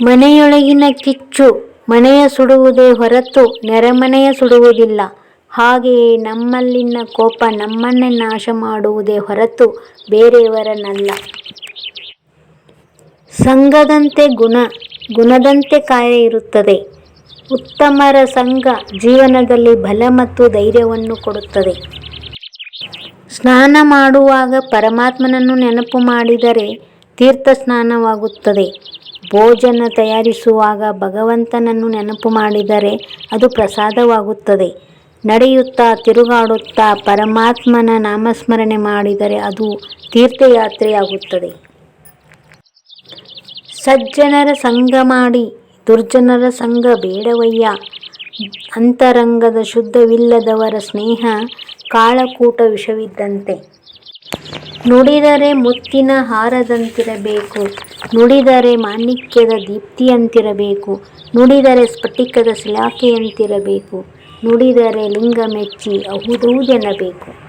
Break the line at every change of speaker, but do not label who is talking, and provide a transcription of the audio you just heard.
ಮನೆಯೊಳಗಿನ ಕಿಚ್ಚು ಮನೆಯ ಸುಡುವುದೇ ಹೊರತು ನೆರೆಮನೆಯ ಸುಡುವುದಿಲ್ಲ. ಹಾಗೆಯೇ ನಮ್ಮಲ್ಲಿನ ಕೋಪ ನಮ್ಮನ್ನೇ ನಾಶ ಮಾಡುವುದೇ ಹೊರತು ಬೇರೆಯವರನ್ನಲ್ಲ. ಸಂಘದಂತೆ ಗುಣ, ಗುಣದಂತೆ ಕಾರ್ಯ ಇರುತ್ತದೆ. ಉತ್ತಮರ ಸಂಘ ಜೀವನದಲ್ಲಿ ಬಲ ಮತ್ತು ಧೈರ್ಯವನ್ನು ಕೊಡುತ್ತದೆ. ಸ್ನಾನ ಮಾಡುವಾಗ ಪರಮಾತ್ಮನನ್ನು ನೆನಪು ಮಾಡಿದರೆ ತೀರ್ಥ ಸ್ನಾನವಾಗುತ್ತದೆ. ಭೋಜನ ತಯಾರಿಸುವಾಗ ಭಗವಂತನನ್ನು ನೆನಪು ಮಾಡಿದರೆ ಅದು ಪ್ರಸಾದವಾಗುತ್ತದೆ. ನಡೆಯುತ್ತಾ ತಿರುಗಾಡುತ್ತಾ ಪರಮಾತ್ಮನ ನಾಮಸ್ಮರಣೆ ಮಾಡಿದರೆ ಅದು ತೀರ್ಥಯಾತ್ರೆಯಾಗುತ್ತದೆ. ಸಜ್ಜನರ ಸಂಗ ಮಾಡಿ ದುರ್ಜನರ ಸಂಗ ಬೇಡವಯ್ಯ. ಅಂತರಂಗದ ಶುದ್ಧವಿಲ್ಲದವರ ಸ್ನೇಹ ಕಾಳಕೂಟ ವಿಷವಿದ್ದಂತೆ. ನುಡಿದರೆ ಮುತ್ತಿನ ಹಾರದಂತಿರಬೇಕು, ನುಡಿದರೆ ಮಾಣಿಕ್ಯದ ದೀಪ್ತಿಯಂತಿರಬೇಕು, ನುಡಿದರೆ ಸ್ಫಟಿಕದ ಶಿಲಾಕೆಯಂತಿರಬೇಕು, ನುಡಿದರೆ ಲಿಂಗ ಮೆಚ್ಚಿ ಅಹುದೌದೆನ್ನಬೇಕು.